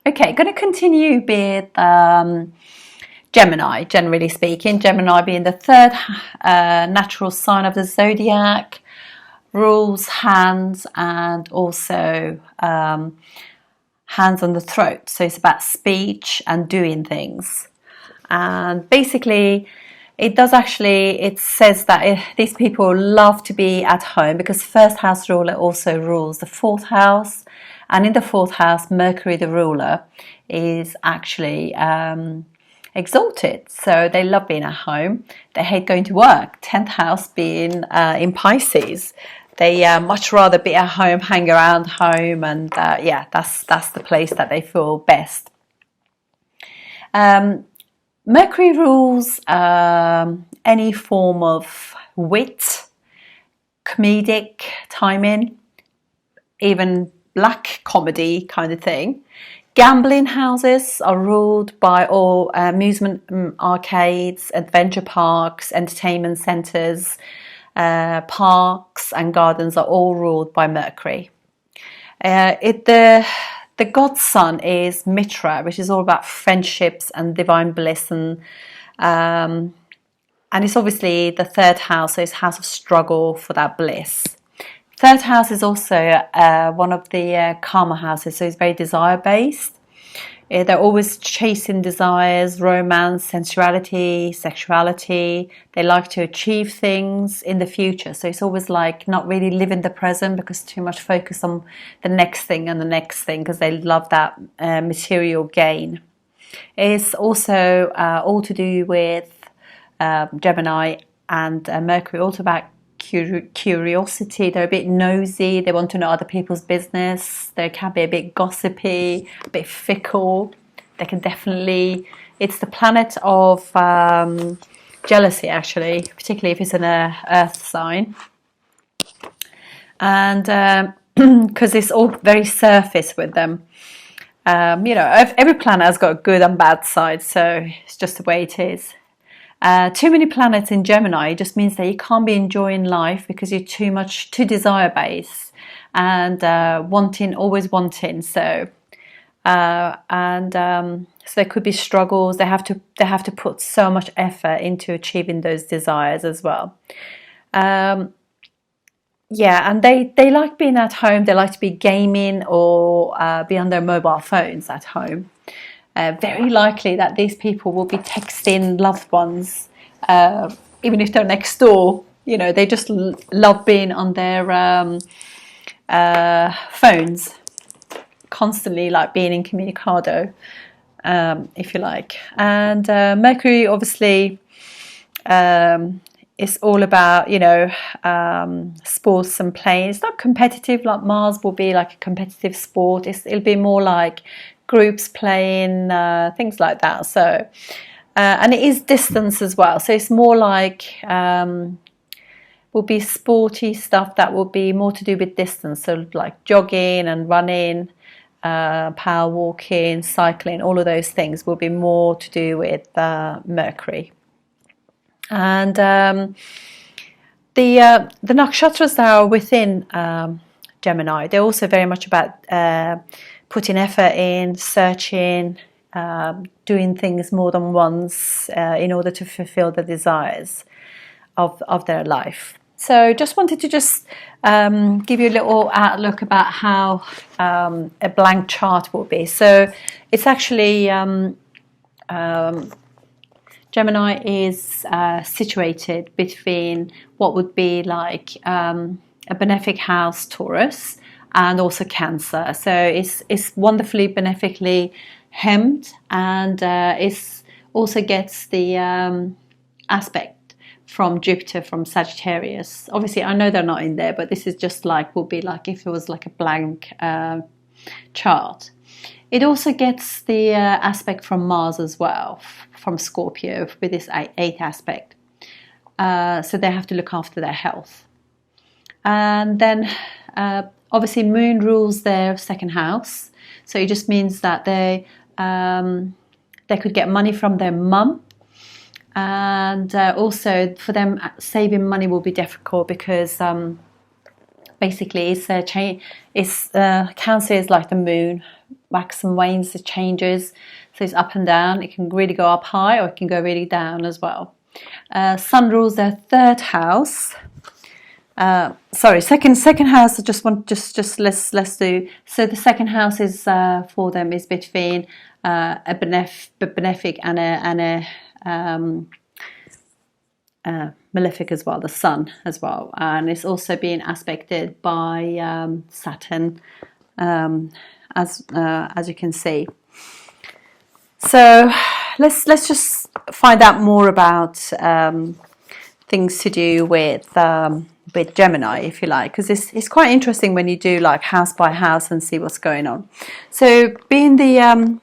Okay, going to continue with Gemini, generally speaking. Gemini being the third natural sign of the zodiac, rules hands and also hands on the throat. So it's about speech and doing things. And basically, it says that these people love to be at home because first house ruler also rules the fourth house. And in the fourth house, Mercury, the ruler, is actually exalted. So they love being at home. They hate going to work. 10th house being in Pisces. They much rather be at home, hang around home, and yeah, that's the place that they feel best. Mercury rules any form of wit, comedic timing, even black comedy kind of thing. Gambling houses are ruled by all amusement arcades, adventure parks, entertainment centres, parks and gardens are all ruled by Mercury. The god's son is Mitra, which is all about friendships and divine bliss, and it's obviously the third house, so it's house of struggle for that bliss. Third house is also one of the karma houses, so it's very desire based. They're always chasing desires, romance, sensuality, sexuality. They like to achieve things in the future. So it's always like not really living the present because too much focus on the next thing and the next thing because they love that material gain. It's also all to do with Gemini and Mercury, also about curiosity. They're a bit nosy, they want to know other people's business, they can be a bit gossipy, a bit fickle. They can definitely, it's the planet of jealousy actually, particularly if it's an earth sign, and because it's all very surface with them. You know, every planet has got a good and bad side, so it's just the way it is. Too many planets in Gemini just means that you can't be enjoying life because you're too desire based and always wanting. So so there could be struggles. They have to put so much effort into achieving those desires as well. Yeah, and they like being at home. They like to be gaming or be on their mobile phones at home. Very likely that these people will be texting loved ones, even if they're next door. You know, they just love being on their phones, constantly, like being incommunicado, if you like. And Mercury, obviously, is all about, you know, sports and playing. It's not competitive like Mars will be, like a competitive sport. It'll be more like groups playing, things like that. So and it is distance as well, so it's more like will be sporty stuff that will be more to do with distance, so like jogging and running, power walking, cycling, all of those things will be more to do with Mercury. And the nakshatras that are within Gemini, they're also very much about putting effort in, searching, doing things more than once in order to fulfill the desires of their life. So just wanted to give you a little outlook about how a blank chart will be. So it's actually Gemini is situated between what would be like a benefic house, Taurus, and also Cancer. So it's wonderfully benefically hemmed, and it also gets the aspect from Jupiter from Sagittarius. Obviously, I know they're not in there, but this is just like, will be like if it was like a blank chart. It also gets the aspect from Mars as well, from Scorpio, with this 8th aspect. So they have to look after their health. And then obviously Moon rules their second house. So it just means that they could get money from their mum. And also for them, saving money will be difficult because basically it's Cancer is like the moon. wax and wanes, it changes. So it's up and down. It can really go up high, or it can go really down as well. Sun rules their third house. Second house. I just let's do. So the second house is for them is between a benefic and a malefic as well, the sun as well, and it's also being aspected by Saturn, as you can see. So let's just find out more about things to do with Gemini, if you like, because it's quite interesting when you do like house by house and see what's going on. So being the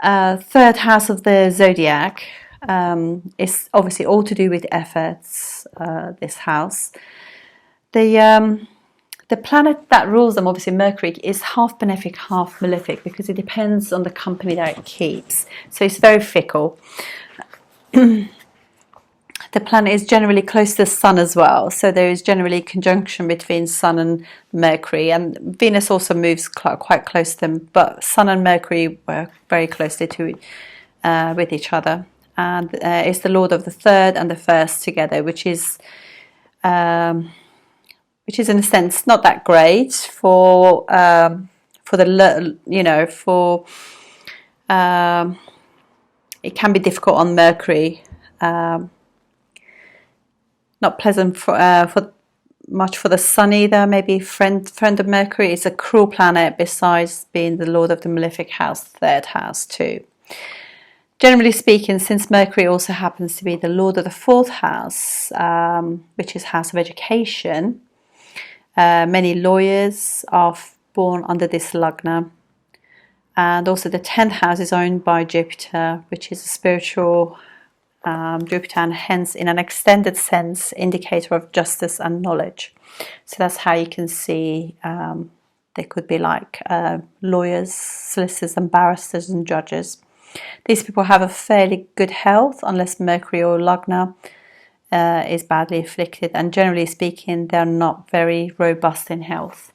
third house of the zodiac, it's obviously all to do with efforts. This house, the planet that rules them, obviously Mercury, is half benefic, half malefic, because it depends on the company that it keeps. So it's very fickle. The planet is generally close to the Sun as well, so there is generally conjunction between Sun and Mercury, and Venus also moves quite close to them, but Sun and Mercury work very closely with each other, and it's the Lord of the third and the first together, which is in a sense not that great for it can be difficult on Mercury. Not pleasant for much for the Sun either. Maybe friend of Mercury. It's a cruel planet, besides being the Lord of the malefic house, third house too. Generally speaking, since Mercury also happens to be the Lord of the fourth house, which is house of education, many lawyers are born under this lagna. And also the 10th house is owned by Jupiter, which is a spiritual Jupiter, and hence in an extended sense indicator of justice and knowledge. So that's how you can see they could be like lawyers, solicitors and barristers and judges. These people have a fairly good health unless Mercury or lagna is badly afflicted, and generally speaking they're not very robust in health.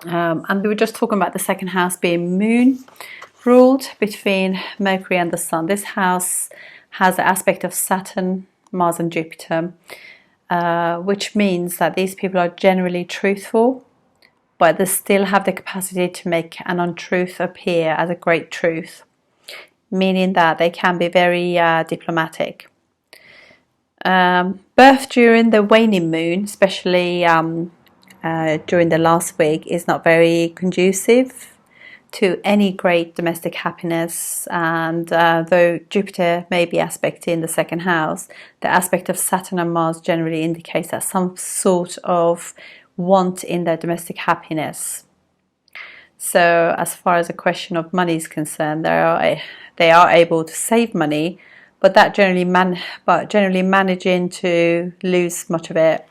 And we were just talking about the second house being moon ruled between Mercury and the Sun. This house has the aspect of Saturn, Mars and Jupiter, which means that these people are generally truthful, but they still have the capacity to make an untruth appear as a great truth, meaning that they can be very diplomatic. Birth during the waning moon, especially during the last week, is not very conducive to any great domestic happiness, and though Jupiter may be aspected in the second house, the aspect of Saturn and Mars generally indicates that some sort of want in their domestic happiness. So as far as the question of money is concerned, they are able to save money, but that generally managing to lose much of it,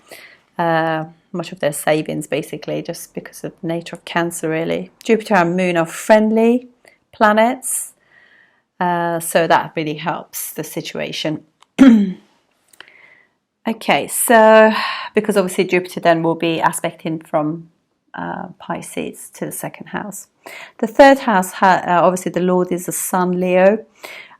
much of their savings, basically, just because of the nature of Cancer, really. Jupiter and Moon are friendly planets, so that really helps the situation. Okay, so because obviously Jupiter then will be aspecting from Pisces to the second house. The third house, obviously the Lord is the Sun, Leo,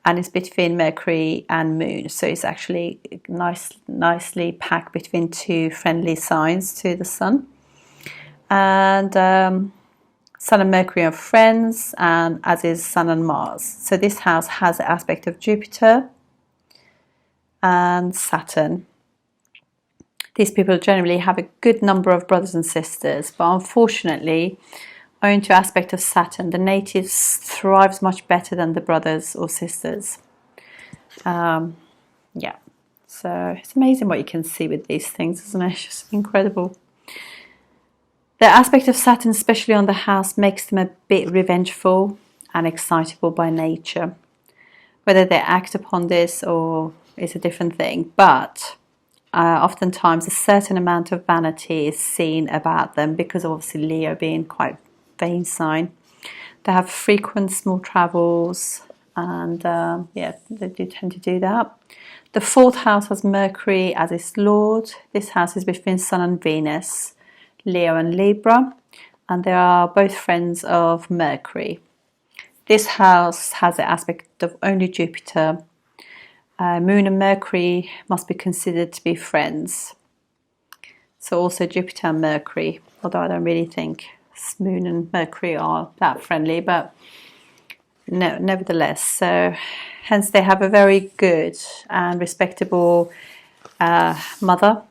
and it's between Mercury and Moon, so it's actually nicely packed between two friendly signs to the Sun. And Sun and Mercury are friends, and as is Sun and Mars. So this house has the aspect of Jupiter and Saturn. These people generally have a good number of brothers and sisters, but unfortunately, owing to aspect of Saturn, the natives thrives much better than the brothers or sisters. Yeah, so it's amazing what you can see with these things, isn't it? It's just incredible. The aspect of Saturn, especially on the house, makes them a bit revengeful and excitable by nature. Whether they act upon this or is a different thing, but oftentimes a certain amount of vanity is seen about them, because of obviously Leo being quite vain sign. They have frequent small travels, and yeah, they do tend to do that. The fourth house has Mercury as its lord. This house is between Sun and Venus, Leo and Libra, and they are both friends of Mercury. This house has the aspect of only Jupiter. Moon and Mercury must be considered to be friends. So also Jupiter and Mercury, although I don't really think Moon and Mercury are that friendly, but no, nevertheless. So hence they have a very good and respectable mother.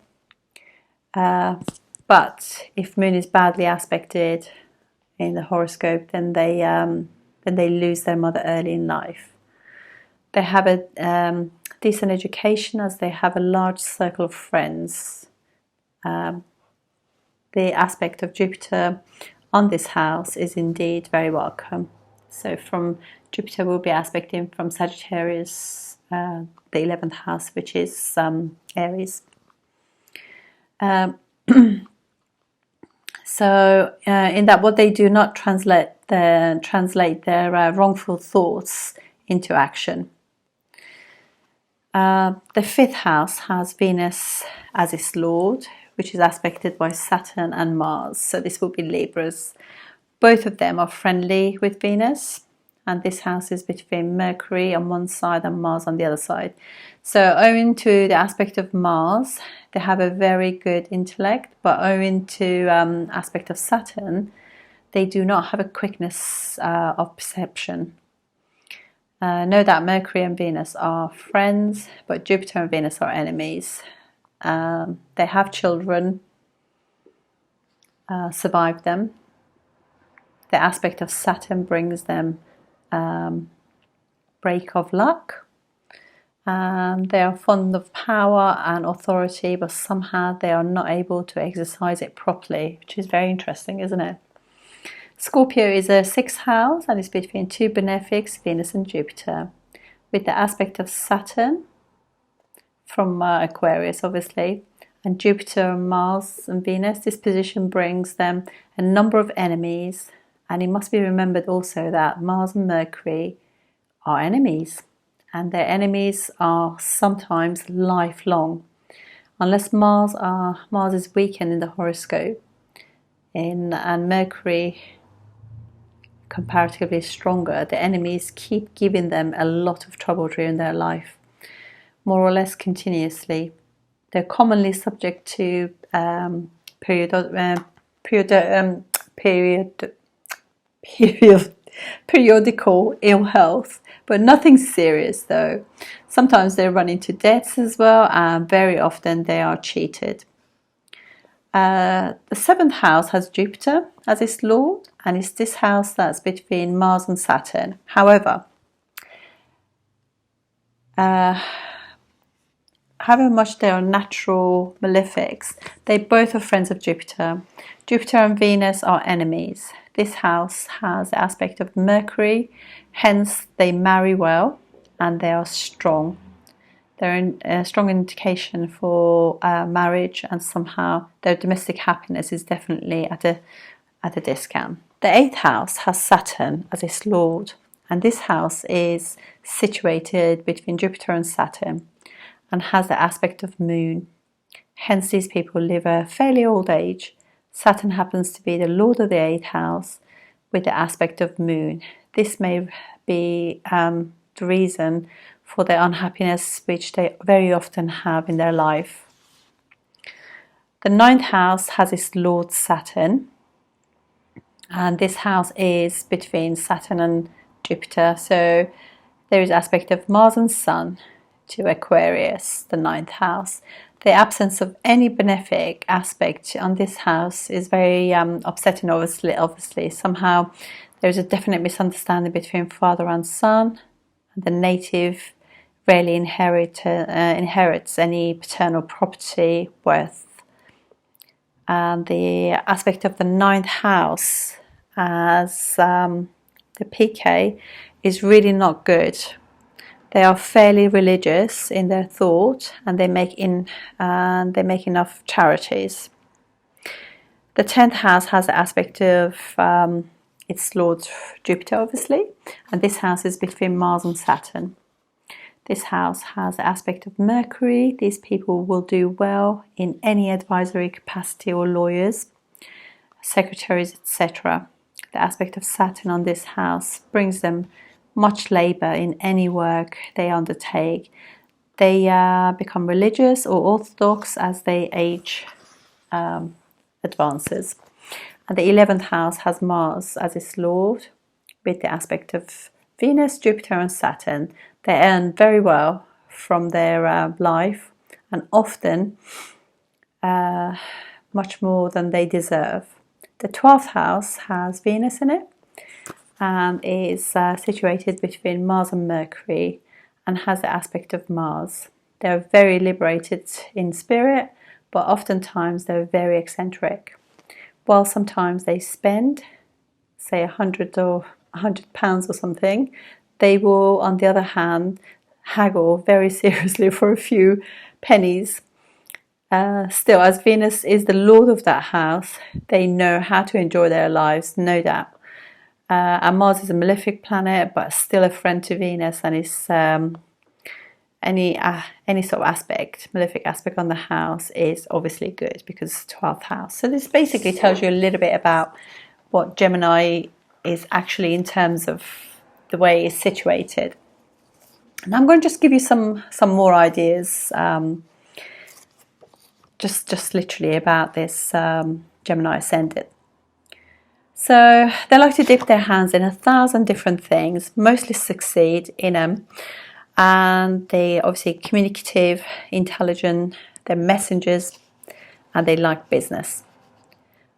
But if Moon is badly aspected in the horoscope, then they lose their mother early in life. They have a decent education as they have a large circle of friends. The aspect of Jupiter on this house is indeed very welcome. So from Jupiter will be aspecting from Sagittarius, the 11th house, which is Aries. So in that, what they do not translate their wrongful thoughts into action. The 5th house has Venus as its lord, which is aspected by Saturn and Mars. So this will be Libras. Both of them are friendly with Venus, and this house is between Mercury on one side and Mars on the other side. So owing to the aspect of Mars, they have a very good intellect, but owing to aspect of Saturn, they do not have a quickness of perception. Know that Mercury and Venus are friends, but Jupiter and Venus are enemies. They have children, survive them. The aspect of Saturn brings them break of luck. They are fond of power and authority, but somehow they are not able to exercise it properly, which is very interesting, isn't it? Scorpio is a 6th house and is between two benefics, Venus and Jupiter, with the aspect of Saturn from Aquarius, obviously, and Jupiter, Mars and Venus. This position brings them a number of enemies, and it must be remembered also that Mars and Mercury are enemies, and their enemies are sometimes lifelong. Unless Mars is weakened in the horoscope, and Mercury comparatively stronger, the enemies keep giving them a lot of trouble during their life, more or less continuously. They're commonly subject to periodical ill health, but nothing serious though. Sometimes they run into debts as well, and very often they are cheated. The 7th house has Jupiter as its lord, and it's this house that's between Mars and Saturn. However, however much they are natural malefics, they both are friends of Jupiter. Jupiter and Venus are enemies. This house has the aspect of Mercury, hence they marry well and they are strong. They're a strong indication for marriage, and somehow their domestic happiness is definitely at a discount. The 8th house has Saturn as its lord, and this house is situated between Jupiter and Saturn and has the aspect of Moon. Hence these people live a fairly old age. Saturn happens to be the lord of the 8th house with the aspect of Moon. This may be the reason for their unhappiness, which they very often have in their life. The 9th house has its lord Saturn, and this house is between Saturn and Jupiter. So there is aspect of Mars and Sun to Aquarius, the 9th house. The absence of any benefic aspect on this house is very upsetting, obviously. Somehow there's a definite misunderstanding between father and son, and the native rarely inherits any paternal property worth. And the aspect of the 9th house as the PK is really not good. They are fairly religious in their thought, and they make enough charities. The 10th house has the aspect of its lord Jupiter, obviously, and this house is between Mars and Saturn. This house has the aspect of Mercury. These people will do well in any advisory capacity or lawyers. secretaries, etc. The aspect of Saturn on this house brings them much labor in any work they undertake. They become religious or orthodox as they age advances. And the 11th house has Mars as its lord, with the aspect of Venus, Jupiter and Saturn. They earn very well from their life, and often much more than they deserve. The 12th house has Venus in it and is situated between Mars and Mercury and has the aspect of Mars. They're very liberated in spirit, but oftentimes they're very eccentric. While sometimes they spend, say, £100 or something, they will, on the other hand, haggle very seriously for a few pennies. Still, as Venus is the lord of that house, they know how to enjoy their lives, no doubt. And Mars is a malefic planet, but still a friend to Venus, and is any sort of aspect, malefic aspect on the house is obviously good because it's 12th house. So this basically tells you a little bit about what Gemini is actually in terms of the way it's situated. And I'm going to just give you some more ideas, just literally about this Gemini ascendant. So they like to dip their hands in 1,000 different things, mostly succeed in them. And they obviously communicative, intelligent, they're messengers, and they like business.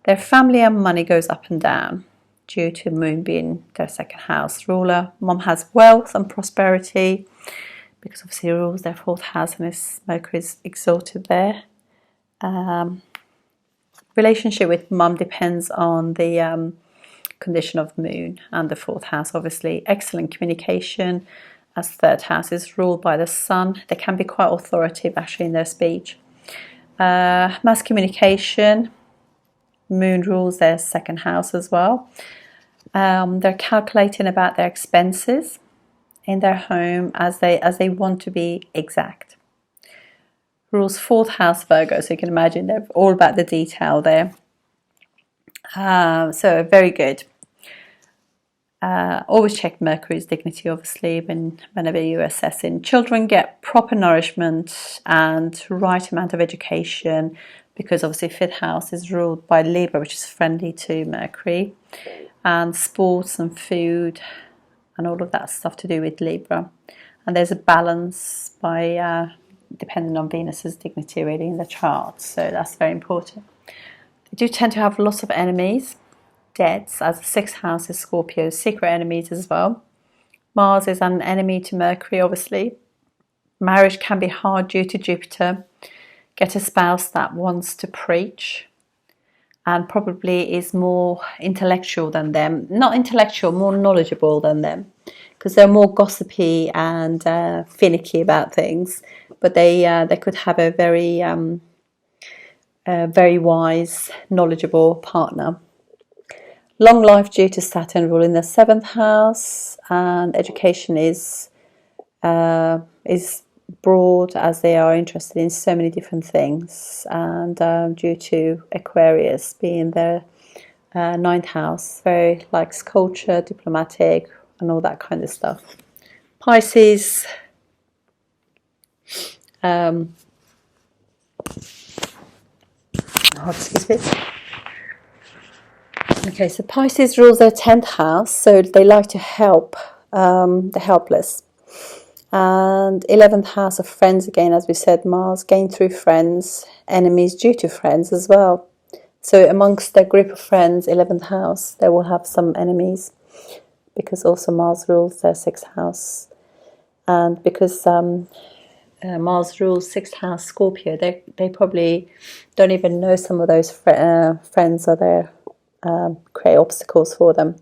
Their family and money goes up and down due to Moon being their second house ruler. Mom has wealth and prosperity because obviously it rules their fourth house, and his Mercury is exalted there. Relationship with mum depends on the condition of Moon and the fourth house. Obviously, excellent communication, as third house is ruled by the sun. They can be quite authoritative actually in their speech. Mass communication, Moon rules their second house as well. They're calculating about their expenses in their home as they want to be exact. Rules fourth house Virgo, so you can imagine they're all about the detail there. So very good. Always check Mercury's dignity, obviously, whenever you're assessing. Children get proper nourishment and right amount of education because obviously fifth house is ruled by Libra, which is friendly to Mercury, and sports and food and all of that stuff to do with Libra. And there's a balance by depending on Venus's dignity really in the chart, so that's very important. They do tend to have lots of enemies, debts, as the sixth house is Scorpio, secret enemies as well. Mars is an enemy to Mercury, obviously. Marriage can be hard due to Jupiter. Get a spouse that wants to preach and probably is more intellectual than them. Not intellectual, more knowledgeable than them, because they're more gossipy and finicky about things. But they could have a very wise, knowledgeable partner. Long life due to Saturn ruling the seventh house, and education is broad as they are interested in so many different things, and due to Aquarius being their ninth house, very likes culture, diplomatic, and all that kind of stuff. Pisces. Excuse me. Okay, so Pisces rules their 10th house, so they like to help the helpless. And 11th house of friends again, as we said, Mars, gain through friends, enemies due to friends as well. So amongst their group of friends, 11th house, they will have some enemies because also Mars rules their 6th house. And because Mars rules 6th house Scorpio, they probably don't even know some of those friends are there. Create obstacles for them.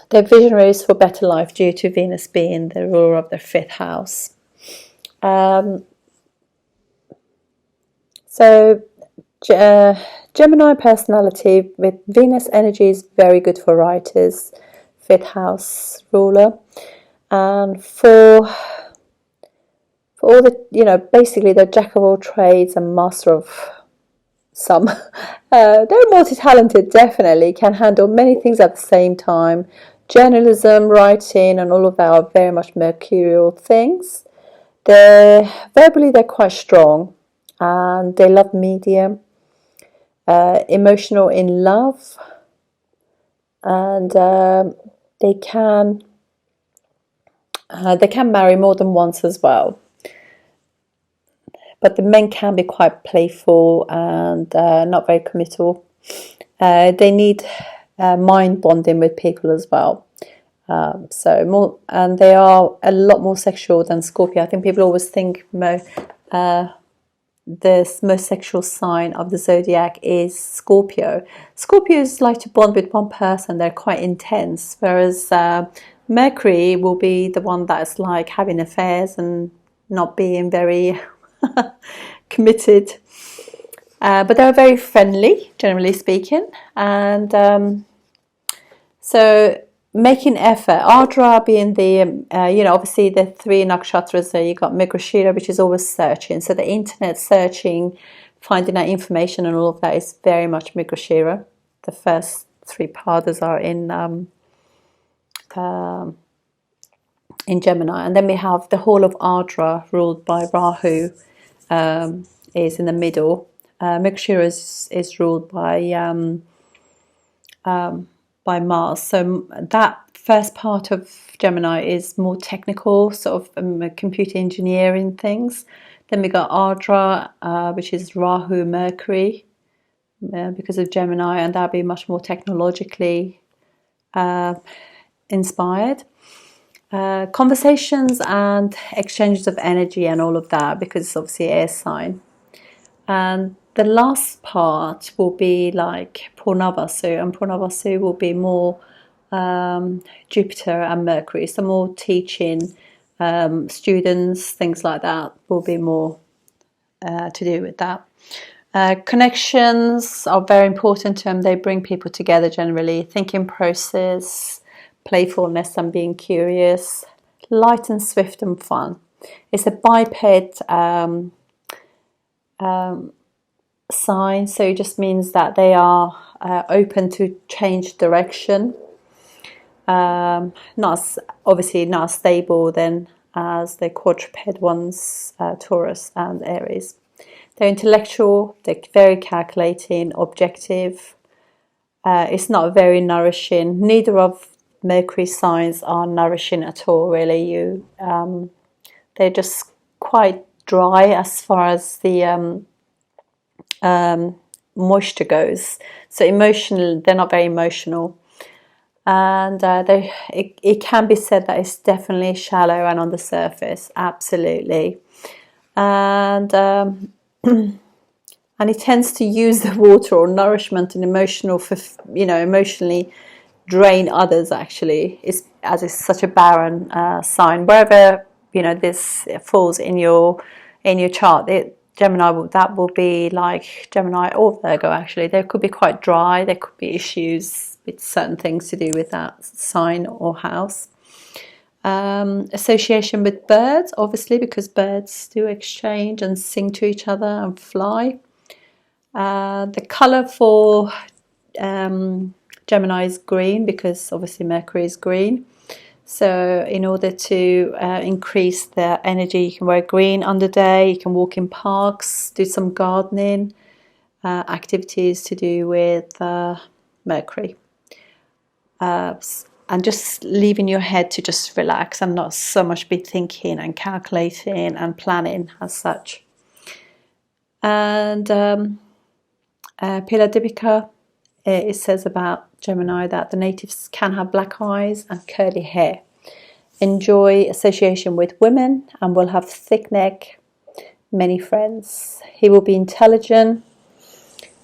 They're visionaries for better life due to Venus being the ruler of their 5th house. So Gemini personality with Venus energy is very good for writers, 5th house ruler, and for all the, basically they're jack of all trades and master of some. They're multi-talented, definitely, can handle many things at the same time. Journalism, writing, and all of that are very much mercurial things. They're quite strong, and they love media, emotional in love, and they can marry more than once as well. But the men can be quite playful and not very committal. They need mind bonding with people as well. So more, and they are a lot more sexual than Scorpio. I think people always think the most sexual sign of the zodiac is Scorpio. Scorpios like to bond with one person; they're quite intense, whereas Mercury will be the one that's like having affairs and not being very committed. But they're very friendly, generally speaking, and so making effort. Ardra being the, obviously the three nakshatras there. You got Mrigashira, which is always searching. So the internet searching, finding out information and all of that is very much Mrigashira. The first three padas are in Gemini, and then we have the whole of Ardra ruled by Rahu, is in the middle. Mrigashira is ruled by Mars. So that first part of Gemini is more technical, sort of computer engineering things. Then we got Ardra, which is Rahu, Mercury, because of Gemini, and that'll be much more technologically inspired. Conversations and exchanges of energy and all of that, because it's obviously air sign. And the last part will be like Purnavasu, and Purnavasu will be more Jupiter and Mercury, so more teaching, students, things like that will be more to do with that. Connections are very important to them. They bring people together generally. Thinking process, playfulness and being curious, light and swift and fun. It's a biped sign, so it just means that they are open to change direction. Obviously not as stable then as the quadruped ones, Taurus and Aries. They're intellectual, they're very calculating, objective. It's not very nourishing. Neither of Mercury signs are nourishing at all, really. They're just quite dry as far as the moisture goes. So emotional, they're not very emotional, and it can be said that it's definitely shallow and on the surface, absolutely, and and it tends to use the water or nourishment and emotionally drain others. Actually, as it's such a barren sign. Wherever this falls in your chart, Gemini, that will be like Gemini or Virgo. Actually, they could be quite dry. There could be issues with certain things to do with that sign or house. Association with birds, obviously, because birds do exchange and sing to each other and fly. The colour for Gemini is green, because obviously Mercury is green. So in order to increase their energy, you can wear green under day, you can walk in parks, do some gardening, activities to do with Mercury. And just leaving your head to just relax and not so much be thinking and calculating and planning as such. And Pila Dipika, it says about Gemini that the natives can have black eyes and curly hair, enjoy association with women, and will have thick neck, many friends. He will be intelligent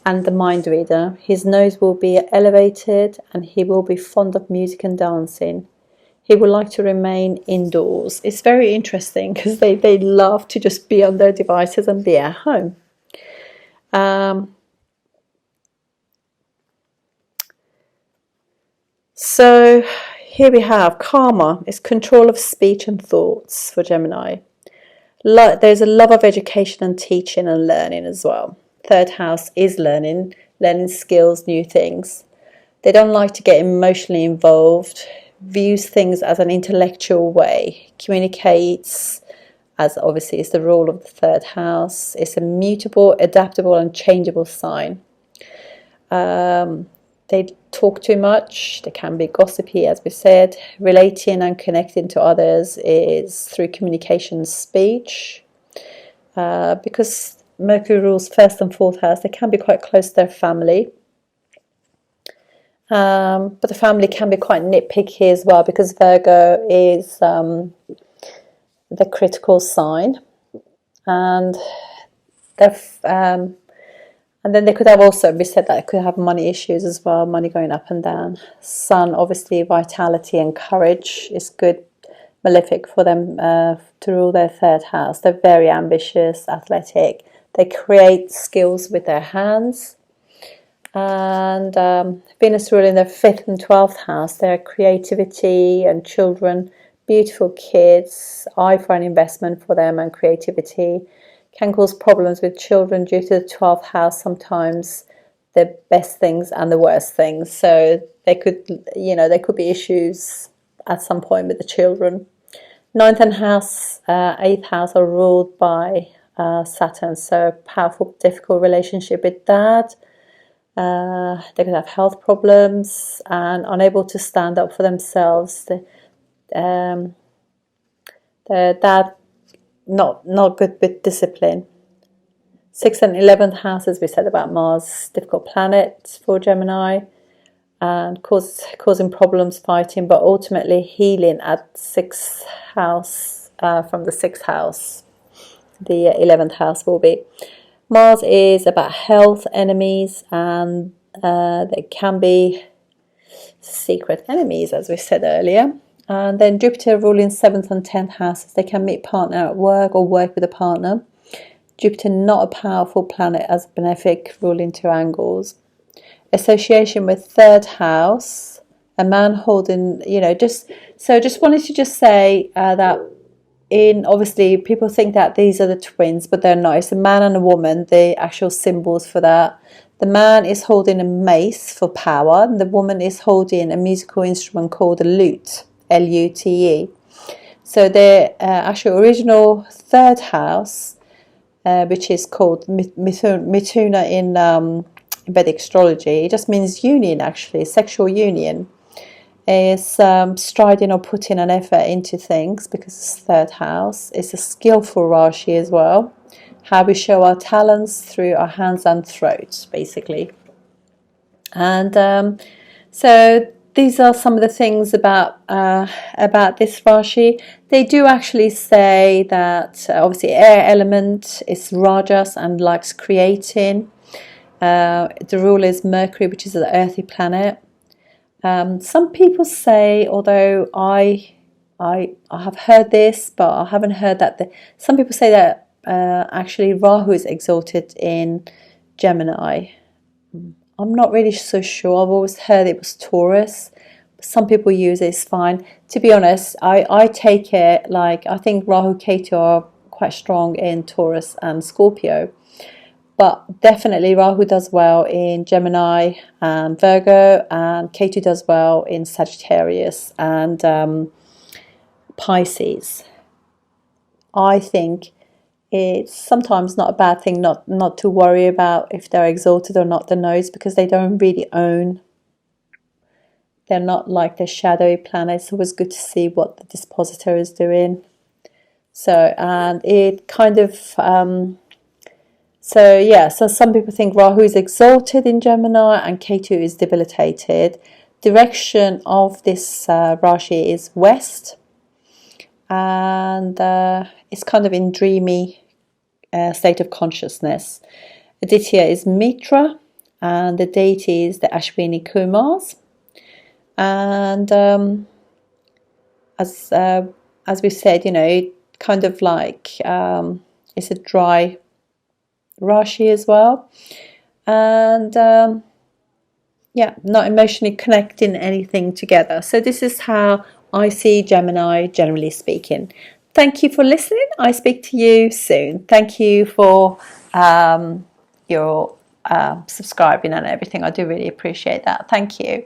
and the mind reader. His nose will be elevated, and he will be fond of music and dancing. He would like to remain indoors. It's very interesting because they love to just be on their devices and be at home. So here we have karma is control of speech and thoughts for Gemini. There's a love of education and teaching and learning as well. third house is learning skills, new things. They don't like to get emotionally involved, views things as an intellectual way, communicates, as obviously is the rule of the third house. It's a mutable, adaptable and changeable sign. They talk too much, they can be gossipy, as we said. Relating and connecting to others is through communication, speech. Because Mercury rules first and fourth house, they can be quite close to their family. But the family can be quite nitpicky as well, because Virgo is the critical sign, and and then they could have also, we said that they could have money issues as well, money going up and down. Sun, obviously, vitality and courage is good, malefic for them to rule their third house. They're very ambitious, athletic. They create skills with their hands. And Venus ruling their 5th and 12th house, their creativity and children, beautiful kids, eye for an investment for them and creativity. Can cause problems with children due to the 12th house, sometimes the best things and the worst things. So they could, there could be issues at some point with the children. 9th and 8th house are ruled by Saturn, so powerful, difficult relationship with dad. They could have health problems and unable to stand up for themselves. Their dad not good with discipline. 6th and 11th house, as we said about Mars, difficult planet for Gemini, and causing problems, fighting, but ultimately healing at 6th house from the 6th house. The 11th house will be. Mars is about health, enemies, and they can be secret enemies, as we said earlier. And then Jupiter ruling 7th and 10th houses. They can meet partner at work or work with a partner. Jupiter not a powerful planet as benefic, ruling 2 angles. Association with 3rd house. A man holding, just wanted to just say that obviously people think that these are the twins, but they're not. It's a man and a woman, the actual symbols for that. The man is holding a mace for power, and the woman is holding a musical instrument called a lute, L-U-T-E. So their actual original 3rd house, which is called Mituna in Vedic astrology, it just means union, actually, sexual union. Is striding or putting an effort into things, because it's 3rd house. It's a skillful Rashi as well. How we show our talents through our hands and throat, basically. And so these are some of the things about this Rashi. They do actually say that obviously air element is Rajas and likes creating. The rule is Mercury, which is an earthy planet. Some people say, although I have heard this, but I haven't heard that. Some people say that actually Rahu is exalted in Gemini. I'm not really so sure. I've always heard it was Taurus. Some people use it, it's fine. To be honest, I take it like, I think Rahu, Ketu are quite strong in Taurus and Scorpio. But definitely Rahu does well in Gemini and Virgo, and Ketu does well in Sagittarius and Pisces. I think it's sometimes not a bad thing not to worry about if they're exalted or not, the nodes, because they don't really own. They're not like the shadowy planets. It's always good to see what the dispositor is doing. So, and it kind of... So some people think Rahu is exalted in Gemini and Ketu is debilitated. Direction of this Rashi is west, and it's kind of in dreamy state of consciousness. Aditya is Mitra, and the deity is the Ashwini Kumars. And as we said, kind of like it's a dry Rashi as well, and not emotionally connecting anything together. So this is how I see Gemini, generally speaking. Thank you for listening. I speak to you soon. Thank you for you're subscribing and everything. I do really appreciate that. Thank you.